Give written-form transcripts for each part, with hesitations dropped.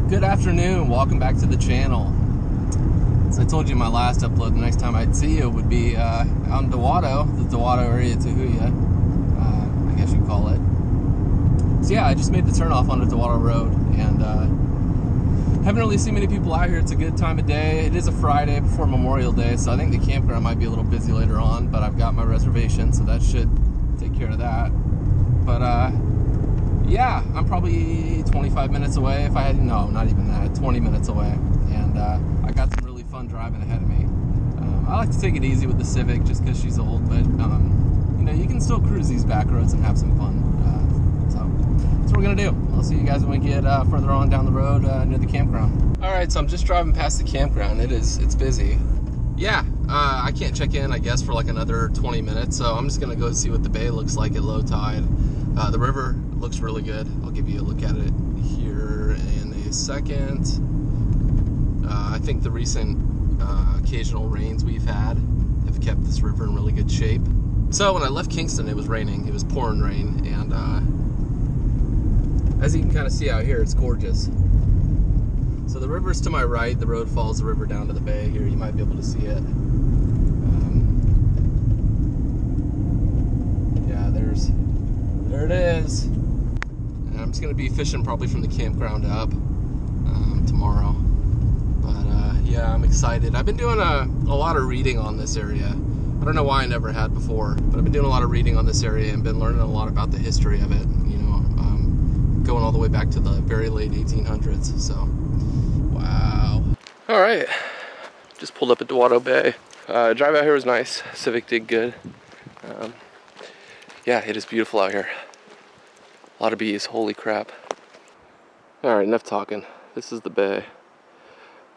Good afternoon, welcome back to the channel. As I told you in my last upload, the next time I'd see you would be out in Dewatto, the Dewatto area, Tahuya, I guess you'd call it. So yeah, I just made the turn off onto Dewatto Road, and haven't really seen many people out here. It's a good time of day. It is a Friday before Memorial Day, so I think the campground might be a little busy later on, but I've got my reservation, so that should take care of that. But yeah, I'm probably 25 minutes away. If I had, no, not even that, 20 minutes away. And I got some really fun driving ahead of me. I like to take it easy with the Civic just because she's old, but you know, you can still cruise these back roads and have some fun. So that's what we're gonna do. I'll see you guys when we get further on down the road near the campground. All right, so I'm just driving past the campground. It's busy. Yeah, I can't check in, I guess, for like another 20 minutes. So I'm just gonna go see what the bay looks like at low tide. The river looks really good. I'll give you a look at it here in a second. I think the recent occasional rains we've had have kept this river in really good shape. So when I left Kingston, it was raining. It was pouring rain, and as you can kind of see out here, it's gorgeous. So the river's to my right. The road follows the river down to the bay here. You might be able to see it. Yeah, there it is. And I'm just going to be fishing probably from the campground up tomorrow. But yeah, I'm excited. I've been doing a lot of reading on this area. I don't know why I never had before, but I've been doing a lot of reading on this area and been learning a lot about the history of it, you know, going all the way back to the very late 1800s. So, wow. All right, just pulled up at Dewatto Bay. Drive out here was nice. Civic did good. Yeah, it is beautiful out here. A lot of bees, holy crap. All right, enough talking. This is the bay.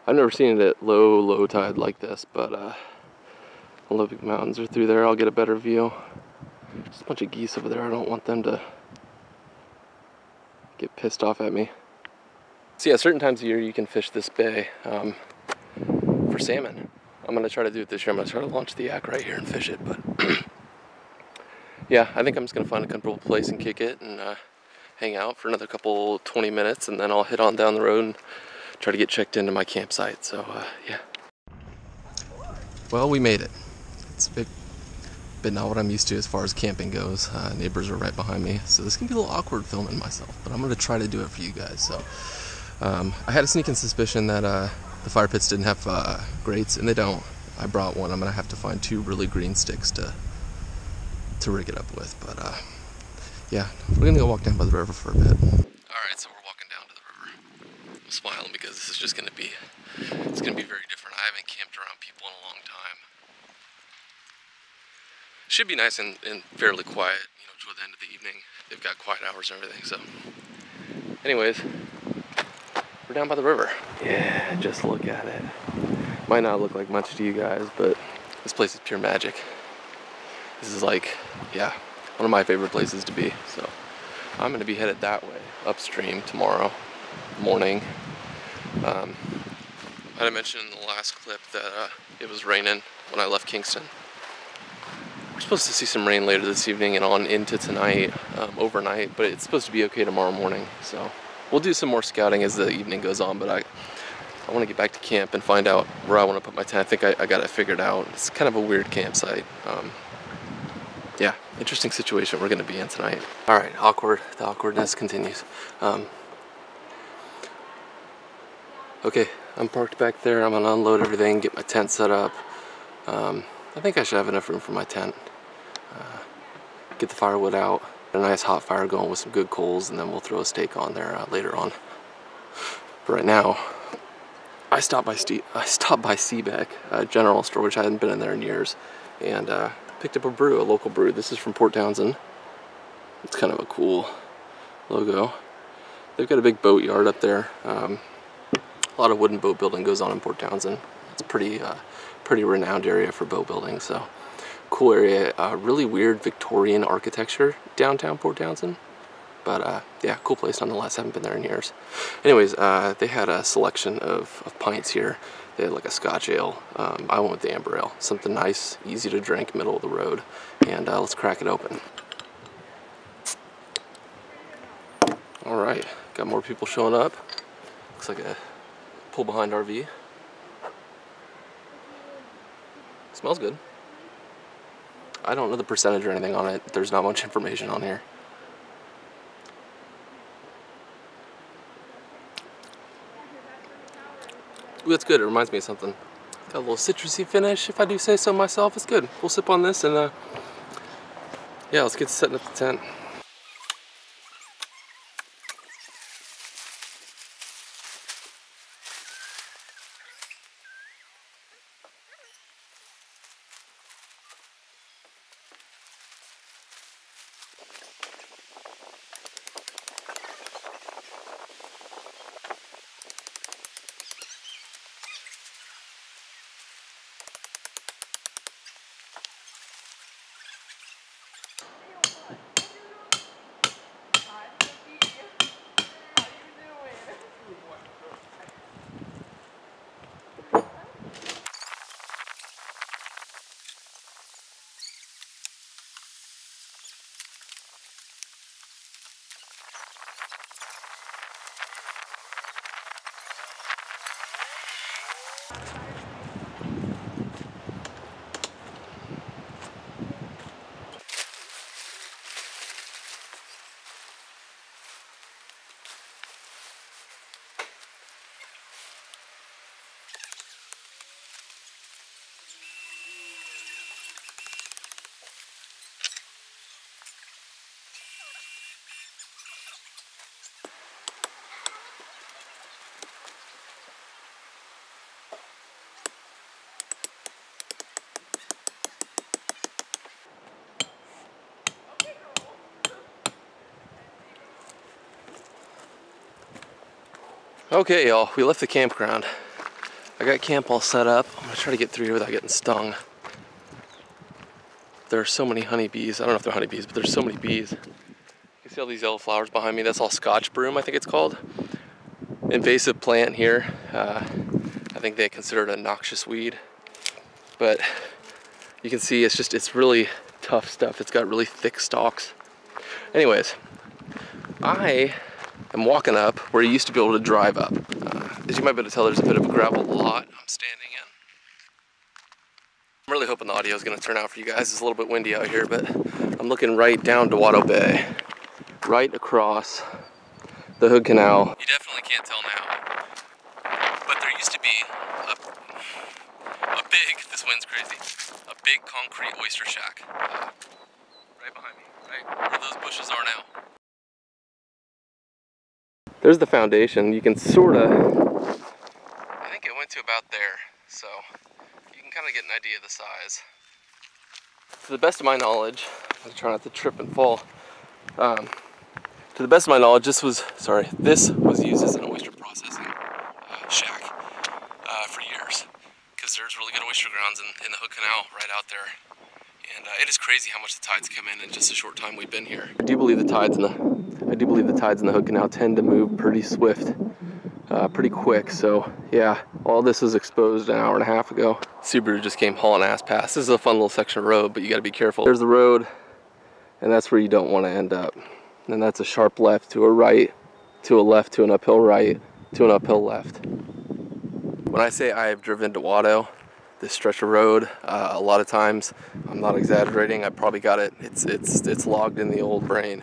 I've never seen it at low tide like this, but Olympic Mountains are through there. I'll get a better view. Just a bunch of geese over there. I don't want them to get pissed off at me. So yeah, certain times of year you can fish this bay for salmon. I'm gonna try to do it this year. I'm gonna try to launch the yak right here and fish it, but yeah, I think I'm just gonna find a comfortable place and kick it and hang out for another 20 minutes, and then I'll head on down the road and try to get checked into my campsite. So yeah. Well, we made it. It's a bit not what I'm used to as far as camping goes. Neighbors are right behind me, so this can be a little awkward filming myself, but I'm gonna try to do it for you guys. So I had a sneaking suspicion that the fire pits didn't have grates, and they don't. I brought one. I'm gonna have to find 2 really green sticks to rig it up with, but yeah, we're gonna go walk down by the river for a bit. Alright, so we're walking down to the river. I'm smiling because this is just gonna be, it's gonna be very different. I haven't camped around people in a long time. Should be nice and fairly quiet, you know, toward the end of the evening. They've got quiet hours and everything, so. Anyways, we're down by the river. Yeah, just look at it. Might not look like much to you guys, but this place is pure magic. This is like, yeah, one of my favorite places to be. So I'm gonna be headed that way, upstream tomorrow morning. I had mentioned in the last clip that it was raining when I left Kingston. We're supposed to see some rain later this evening and on into tonight, overnight, but it's supposed to be okay tomorrow morning. So we'll do some more scouting as the evening goes on, but I want to get back to camp and find out where I want to put my tent. I think I got it figured out. It's kind of a weird campsite. Yeah, interesting situation we're going to be in tonight. All right, the awkwardness continues. Okay, I'm parked back there. I'm going to unload everything, get my tent set up. I think I should have enough room for my tent. Get the firewood out, a nice hot fire going with some good coals, and then we'll throw a steak on there later on. But right now, I stopped by Seabeck General Store, which I hadn't been in there in years, and picked up a local brew. This is from Port Townsend. It's kind of a cool logo. They've got a big boat yard up there. A lot of wooden boat building goes on in Port Townsend. It's a pretty renowned area for boat building, so cool area. Really weird Victorian architecture downtown Port Townsend, but yeah, cool place nonetheless. Haven't been there in years. Anyways, they had a selection of pints here. They had like a Scotch ale. I went with the amber ale, something nice, easy to drink, middle of the road, and let's crack it open. All right, got more people showing up. Looks like a pull behind RV. Smells good. I don't know the percentage or anything on it. There's not much information on here. Ooh, that's good. It reminds me of something. Got a little citrusy finish, if I do say so myself. It's good. We'll sip on this and yeah, let's get setting up the tent. Okay, y'all, we left the campground. I got camp all set up. I'm gonna try to get through here without getting stung. There are so many honeybees. I don't know if they're honeybees, but there's so many bees. You see all these yellow flowers behind me? That's all Scotch broom, I think it's called. Invasive plant here. I think they consider it a noxious weed. But you can see it's really tough stuff. It's got really thick stalks. Anyways, I am walking up where you used to be able to drive up. As you might be able to tell, there's a bit of a gravel lot I'm standing in. I'm really hoping the audio is going to turn out for you guys. It's a little bit windy out here, but I'm looking right down Dewatto Bay, right across the Hood Canal. You definitely can't tell now, but there used to be a big, this wind's crazy, a big concrete oyster shack right behind me, right where those bushes are now. There's the foundation. You can sort of, I think it went to about there, so you can kind of get an idea of the size. To the best of my knowledge, I'll try not to trip and fall. To the best of my knowledge, this was used as an oyster processing shack for years, because there's really good oyster grounds in the Hood Canal right out there. And it is crazy how much the tides come in just a short time we've been here. I do believe the tides in the Hood Canal tend to move pretty swift, pretty quick. So yeah, all this was exposed an hour and a half ago. Subaru just came hauling ass past. This is a fun little section of road, but you got to be careful. There's the road, and that's where you don't want to end up. And that's a sharp left to a right, to a left, to an uphill right, to an uphill left. When I say I have driven Dewatto, this stretch of road, a lot of times, I'm not exaggerating, I probably got it, it's logged in the old brain.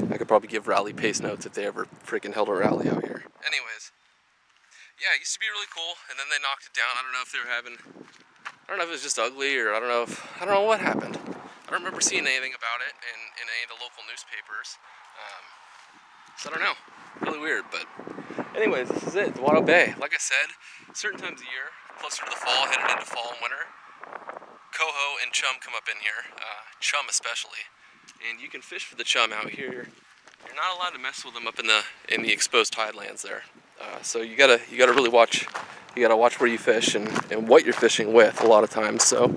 I could probably give rally pace notes if they ever freaking held a rally out here. Anyways, yeah, it used to be really cool, and then they knocked it down. I don't know if they were having, I don't know if it was just ugly, or I don't know what happened. I don't remember seeing anything about it in any of the local newspapers. So I don't know, really weird, but anyways, this is it, Dewatto Bay. Like I said, certain times of year, closer to the fall, headed into fall and winter, coho and chum come up in here, chum especially, and you can fish for the chum out here. You're not allowed to mess with them up in the exposed tidelands there. So you gotta really watch. You gotta watch where you fish and what you're fishing with a lot of times. So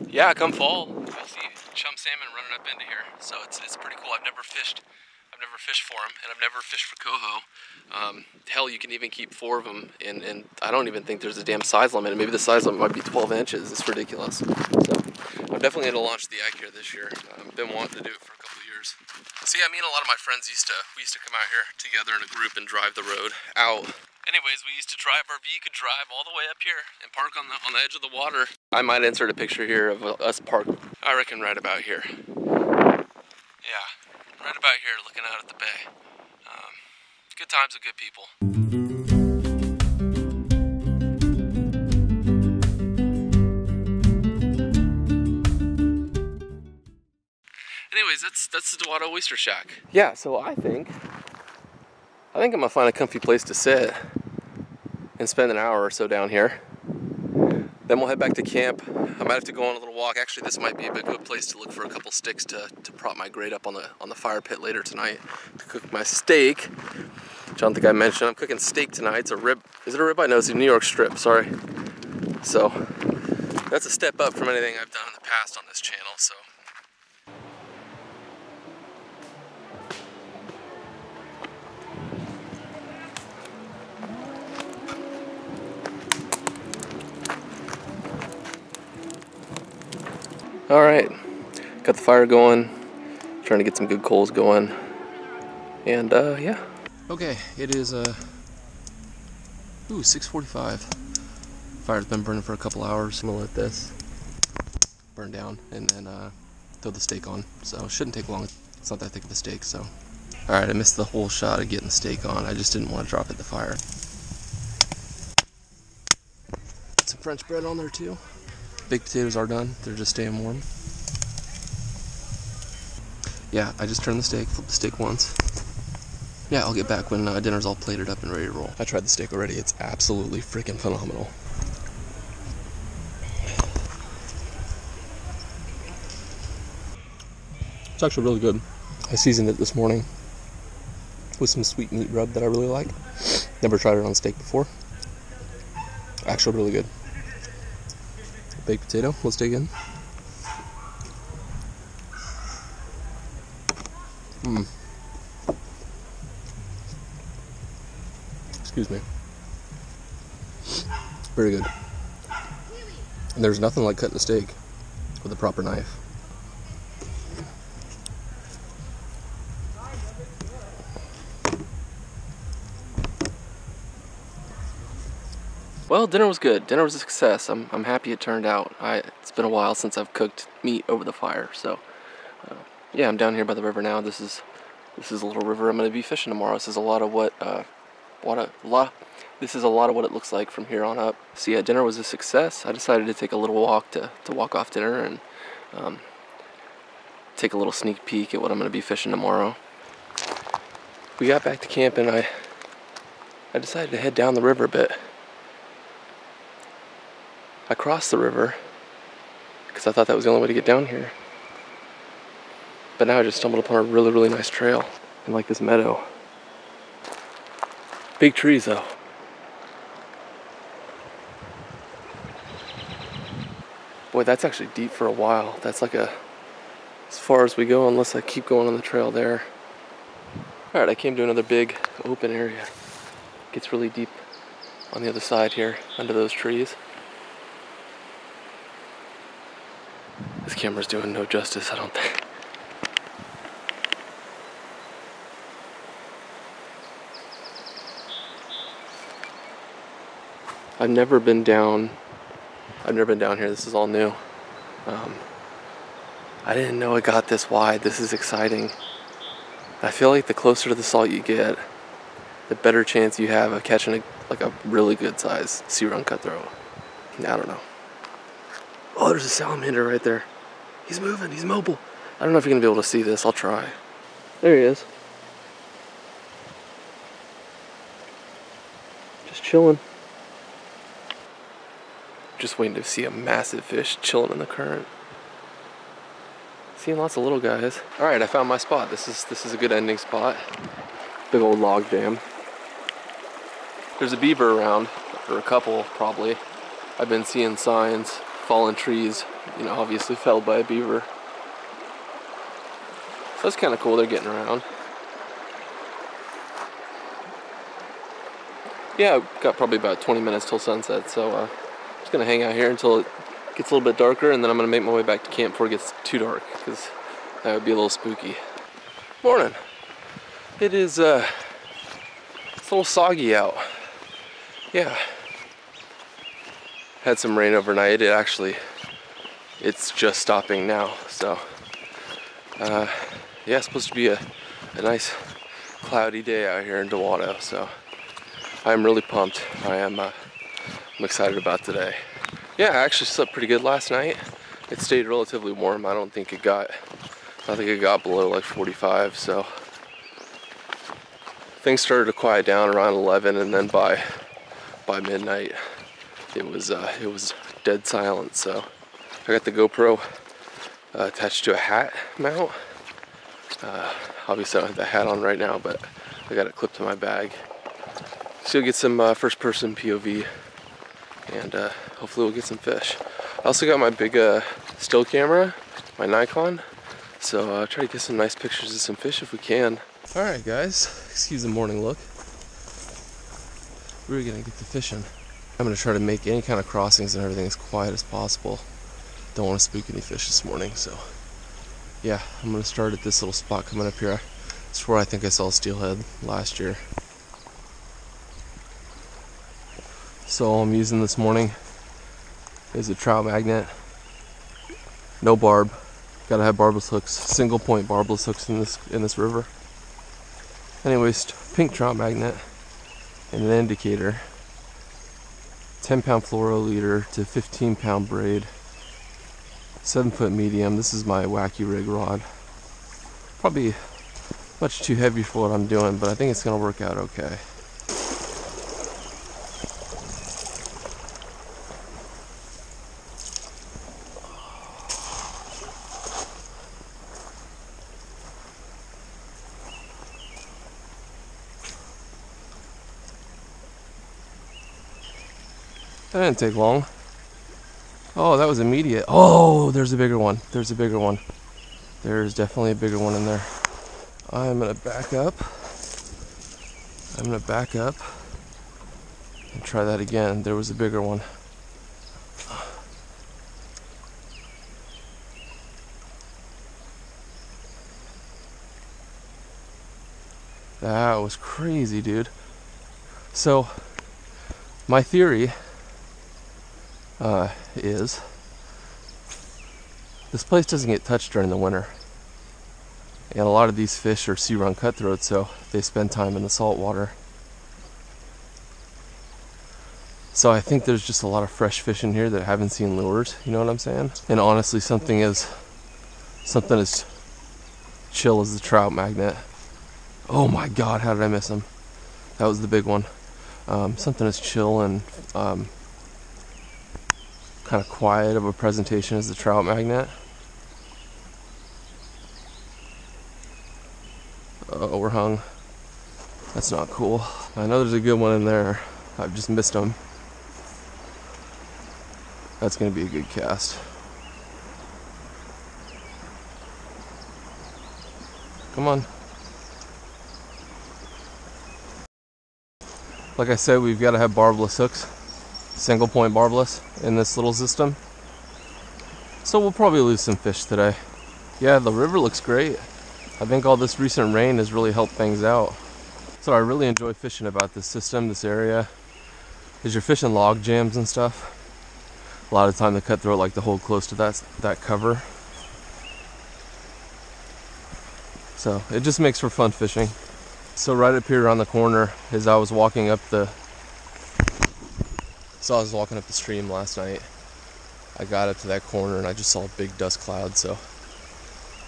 yeah, come fall, you'll see chum salmon running up into here. So it's pretty cool. I've never fished for them, and I've never fished for coho. Hell, you can even keep 4 of them, and I don't even think there's a damn size limit. Maybe the size limit might be 12 inches. It's ridiculous. So I'm definitely going to launch the Ike here this year. I've been wanting to do it for a couple of years. See, I mean, a lot of my friends we used to come out here together in a group and drive the road out Anyways, we used to drive RV. You could drive all the way up here and park on the edge of the water. I might insert a picture here of us parked, I reckon right about here. Yeah, right about here looking out at the bay. Good times with good people. Anyways, that's the Dewatto Oyster Shack. Yeah, so I think I'm gonna find a comfy place to sit and spend an hour or so down here. Then we'll head back to camp. I might have to go on a little walk. Actually, this might be a good place to look for a couple sticks to prop my grate up on the fire pit later tonight to cook my steak. Which I don't think I mentioned. I'm cooking steak tonight. It's a rib. Is it a ribeye? No, it's a New York strip. Sorry. So that's a step up from anything I've done in the past on this channel. So. All right, got the fire going, trying to get some good coals going, and yeah. Okay, it is 6:45. Fire's been burning for a couple hours. I'm gonna let this burn down and then throw the steak on. So it shouldn't take long. It's not that thick of a steak. So, all right, I missed the whole shot of getting the steak on. I just didn't want to drop it in the fire. Put some French bread on there too. Baked potatoes are done. They're just staying warm. Yeah, I just turned the steak, flipped the steak once. Yeah, I'll get back when dinner's all plated up and ready to roll. I tried the steak already. It's absolutely freaking phenomenal. It's actually really good. I seasoned it this morning with some sweet meat rub that I really like. Never tried it on steak before. Actually really good. Baked potato, let's dig in. Excuse me. Very good. And there's nothing like cutting a steak with a proper knife. Well, dinner was good. Dinner was a success. I'm happy it turned out. It's been a while since I've cooked meat over the fire, so yeah, I'm down here by the river now. This is a little river I'm going to be fishing tomorrow. This is a lot of what this is a lot of what it looks like from here on up. So yeah, dinner was a success. I decided to take a little walk to walk off dinner and take a little sneak peek at what I'm going to be fishing tomorrow. We got back to camp and I decided to head down the river a bit. I crossed the river because I thought that was the only way to get down here. But now I just stumbled upon a really, really nice trail in like this meadow. Big trees though. Boy, that's actually deep for a while. That's like as far as we go unless I keep going on the trail there. Alright, I came to another big open area. Gets really deep on the other side here under those trees. This camera's doing no justice, I don't think. I've never been down here. This is all new. I didn't know it got this wide. This is exciting. I feel like the closer to the salt you get, the better chance you have of catching a really good size sea run cutthroat. I don't know. Oh, there's a salamander right there. He's moving, he's mobile. I don't know if you're gonna be able to see this. I'll try. There he is. Just chilling. Just waiting to see a massive fish chilling in the current. Seeing lots of little guys. All right, I found my spot. This is a good ending spot. Big old log jam. There's a beaver around, or a couple probably. I've been seeing signs, fallen trees, you know, obviously felled by a beaver. So that's kind of cool. They're getting around. Yeah, I've got probably about 20 minutes till sunset, so I'm just gonna hang out here until it gets a little bit darker, and then I'm gonna make my way back to camp before it gets too dark, because that would be a little spooky. Morning. It is it's a little soggy out. Yeah, had some rain overnight. It's just stopping now. So yeah, it's supposed to be a nice cloudy day out here in Dewatto. So I'm really pumped. I'm excited about today. Yeah, I actually slept pretty good last night. It stayed relatively warm. I don't think it got below like 45. So things started to quiet down around 11, and then by midnight it was dead silent. So I got the GoPro attached to a hat mount. Obviously I don't have the hat on right now, but I got it clipped to my bag. So you'll get some first person POV, and hopefully we'll get some fish. I also got my big still camera, my Nikon, so I'll try to get some nice pictures of some fish if we can. Alright guys, excuse the morning look. We're gonna get to fishing. I'm gonna try to make any kind of crossings and everything as quiet as possible. Don't want to spook any fish this morning, so yeah, I'm gonna start at this little spot coming up here. It's where I think I saw steelhead last year. So all I'm using this morning is a trout magnet. No barb. Gotta have barbless hooks. Single point barbless hooks in this river. Anyways, pink trout magnet and an indicator. 10-pound fluoro leader to 15-pound braid. 7-foot medium. This is my wacky rig rod. Probably much too heavy for what I'm doing, but I think it's gonna work out okay. That didn't take long. Oh, that was immediate. Oh, there's a bigger one. There's a bigger one. There's definitely a bigger one in there. I'm gonna back up. And try that again. There was a bigger one. That was crazy, dude. So, my theory is this place doesn't get touched during the winter, and a lot of these fish are sea-run cutthroats, so they spend time in the salt water. So I think there's just a lot of fresh fish in here that haven't seen lures, you know what I'm saying? And honestly, something as chill as the trout magnet. Oh my god, how did I miss him? That was the big one. Something as chill and kind of quiet of a presentation as the trout magnet. Oh, we're hung. That's not cool. I know there's a good one in there. I've just missed him. That's gonna be a good cast. Come on. Like I said, we've got to have barbless hooks. Single point barbless in this little system. So we'll probably lose some fish today. Yeah, the river looks great. I think all this recent rain has really helped things out. So I really enjoy fishing about this system, this area. Because you're fishing log jams and stuff. A lot of the time the cutthroat like to hold close to that cover. So it just makes for fun fishing. So right up here around the corner, as I was walking up the stream last night, I got up to that corner and I just saw a big dust cloud. So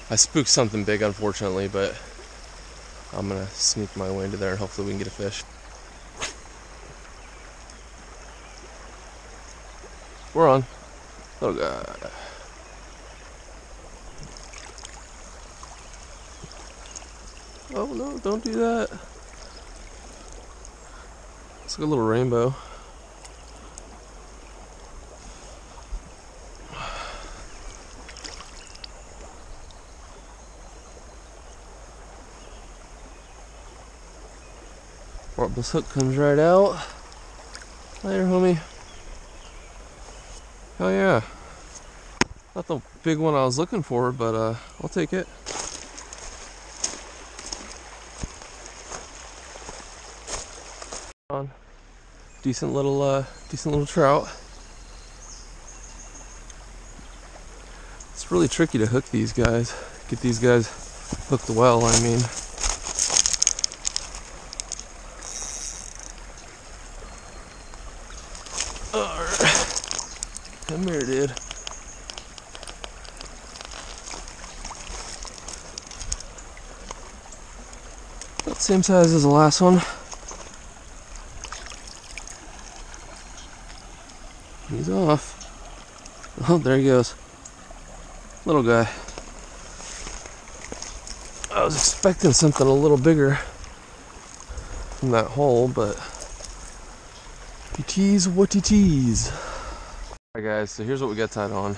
I spooked something big, unfortunately, but I'm gonna sneak my way into there and hopefully we can get a fish. We're on. Oh god. Oh no, don't do that. It's like a little rainbow. Barbless hook comes right out. Later, homie. Oh yeah. Not the big one I was looking for, but I'll take it. On. decent little trout. It's really tricky to hook these guys. Get these guys hooked well, I mean. Alright. Come here, dude. About the same size as the last one. He's off. Oh, there he goes. Little guy. I was expecting something a little bigger from that hole, but it is what it is. Alright guys, so here's what we got tied on.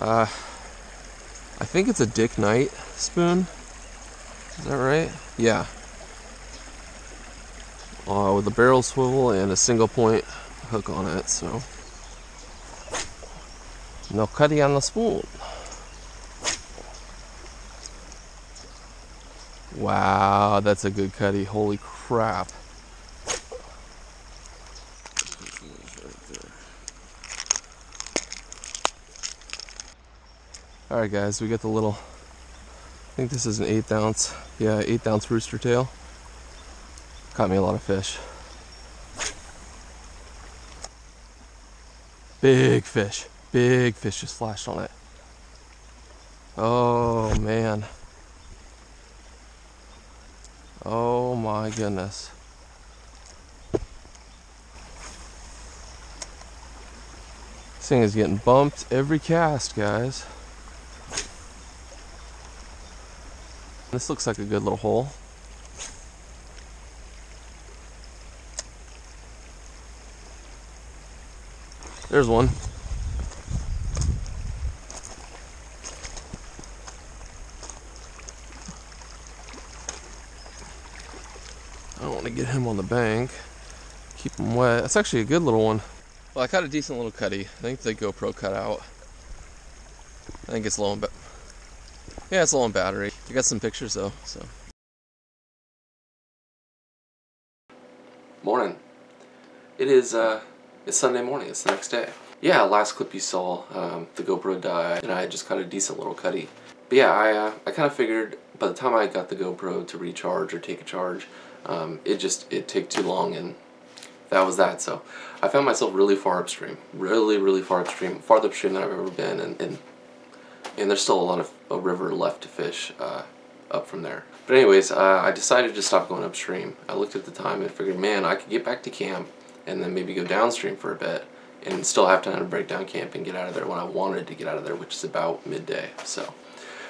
I think it's a Dick Knight spoon. Is that right? Yeah. With a barrel swivel and a single point hook on it, so no cutty on the spoon. Wow, that's a good cutty. Holy crap. Alright guys, we got the little, I think this is an 1/8 ounce. Yeah, 1/8 ounce rooster tail. Caught me a lot of fish. Big fish. Big fish just flashed on it. Oh man. Oh my goodness. This thing is getting bumped every cast, guys. This looks like a good little hole. There's one. I don't want to get him on the bank. Keep him wet. That's actually a good little one. Well, I caught a decent little cutty. I think the GoPro cut out. I think it's low on yeah, it's low on battery. I got some pictures though, so. Morning. It is it's Sunday morning. It's the next day. Yeah, last clip you saw, the GoPro died, and I just caught a decent little cutty. But yeah, I kind of figured by the time I got the GoPro to recharge or take a charge, it'd take too long, and that was that. So I found myself really far upstream, really far upstream, farther upstream than I've ever been, and there's still a lot of a river left to fish up from there. But anyways, I decided to stop going upstream. I looked at the time and figured, man, I could get back to camp and then maybe go downstream for a bit and still have time to break down camp and get out of there when I wanted to get out of there, which is about midday. So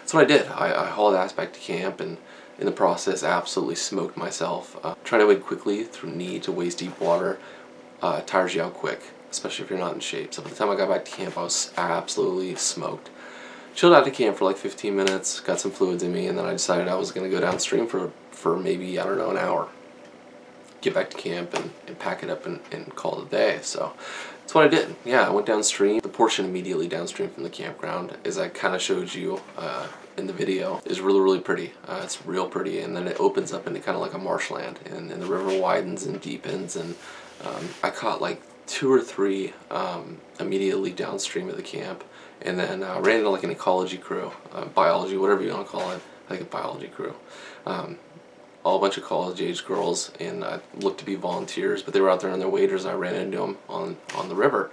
that's what I did. I hauled ass back to camp, and in the process absolutely smoked myself. Trying to wade quickly through knee to waist deep water tires you out quick, especially if you're not in shape. So by the time I got back to camp, I was absolutely smoked. Chilled out to camp for like 15 minutes, got some fluids in me, and then I decided I was going to go downstream for maybe, I don't know, an hour. Get back to camp and pack it up and call it a day. So that's what I did. Yeah, I went downstream. The portion immediately downstream from the campground, as I kind of showed you in the video, is really pretty. It's real pretty, and then it opens up into kind of like a marshland, and the river widens and deepens, and I caught like 2 or 3 immediately downstream of the camp. And then ran into like an ecology crew, biology, whatever you want to call it, like a biology crew. All a bunch of college-age girls, and looked to be volunteers, but they were out there on their waders. I ran into them on the river,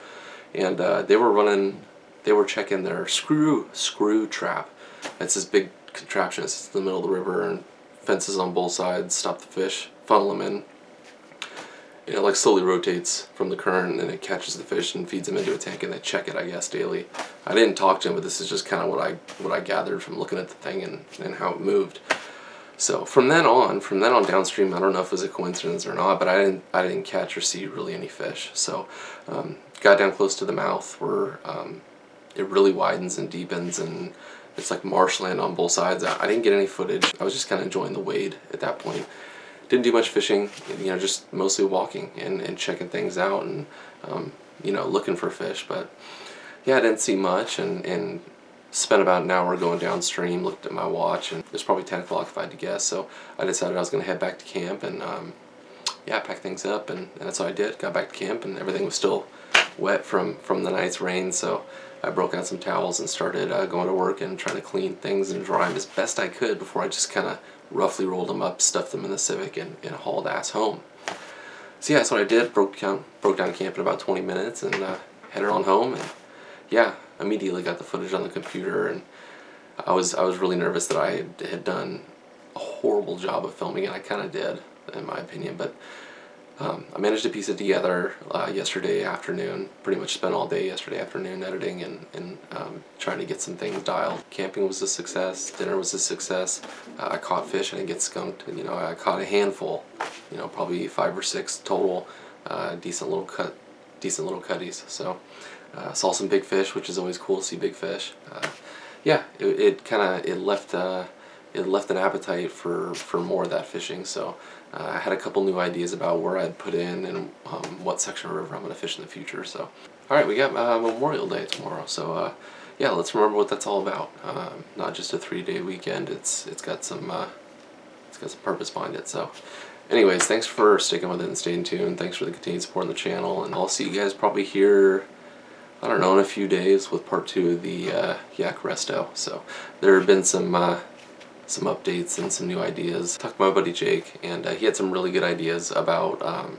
and they were checking their screw trap. It's this big contraption. It's in the middle of the river, and fences on both sides stop the fish, funnel them in. It like slowly rotates from the current, and then it catches the fish and feeds them into a tank, and they check it, I guess, daily. I didn't talk to him, but this is just kind of what I gathered from looking at the thing and how it moved. So from then on downstream, I don't know if it was a coincidence or not, but I didn't catch or see really any fish. So got down close to the mouth where it really widens and deepens, and it's like marshland on both sides. I didn't get any footage. I was just kind of enjoying the wade at that point. Didn't do much fishing, you know, just mostly walking and checking things out, and you know, looking for fish. But yeah, I didn't see much, and spent about an hour going downstream. Looked at my watch, and it was probably 10 o'clock if I had to guess. So I decided I was going to head back to camp and yeah, I packed things up, and that's what I did. Got back to camp, and everything was still wet from the night's rain, so I broke out some towels and started going to work and trying to clean things and dry them as best I could before I just kind of roughly rolled them up, stuffed them in the Civic, and hauled ass home. So yeah, that's what I did. Broke down camp in about 20 minutes and headed on home, and yeah, immediately got the footage on the computer, and I was really nervous that I had done a horrible job of filming, and I kind of did, in my opinion, but I managed to piece it together yesterday afternoon. Pretty much spent all day yesterday afternoon editing and trying to get some things dialed. Camping was a success. Dinner was a success. I caught fish. I didn't get skunked. You know, I caught a handful. You know, probably 5 or 6 total. Decent little cutties. So saw some big fish, which is always cool to see big fish. Yeah, it left an appetite for more of that fishing. So I had a couple new ideas about where I'd put in and what section of river I'm going to fish in the future. So, all right, we got Memorial Day tomorrow. So yeah, let's remember what that's all about. Not just a 3-day weekend. It's got some purpose behind it. So, anyways, thanks for sticking with it and staying tuned. Thanks for the continued support on the channel, and I'll see you guys probably here, I don't know, in a few days with part 2 of the yak resto. So there have been some updates and some new ideas. I talked to my buddy Jake, and he had some really good ideas about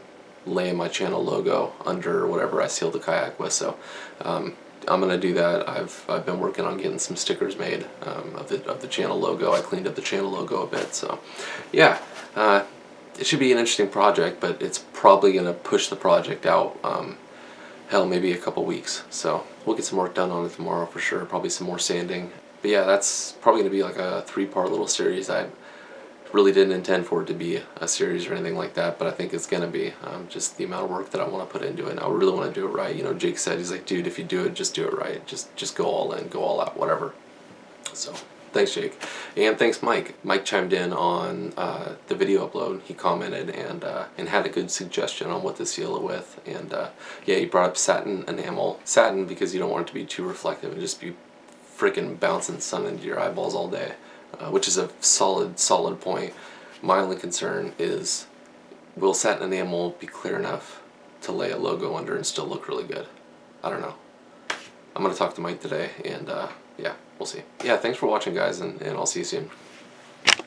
laying my channel logo under whatever I seal the kayak with. So I'm gonna do that. I've been working on getting some stickers made of the channel logo. I cleaned up the channel logo a bit. So yeah, it should be an interesting project, but it's probably gonna push the project out. Hell, maybe a couple weeks. So we'll get some work done on it tomorrow for sure. Probably some more sanding. But yeah, that's probably going to be like a 3-part little series. I really didn't intend for it to be a series or anything like that, but I think it's going to be just the amount of work that I want to put into it. And I really want to do it right. You know, Jake said, he's like, dude, if you do it, just do it right. Just go all in, go all out, whatever. So thanks, Jake. And thanks, Mike. Mike chimed in on the video upload. He commented and had a good suggestion on what to seal it with. And yeah, he brought up satin enamel. Satin because you don't want it to be too reflective and just be freaking bouncing sun into your eyeballs all day, which is a solid point. My only concern is, will satin enamel be clear enough to lay a logo under and still look really good? I don't know. I'm gonna talk to Mike today, and yeah, we'll see. Yeah, thanks for watching, guys, and I'll see you soon.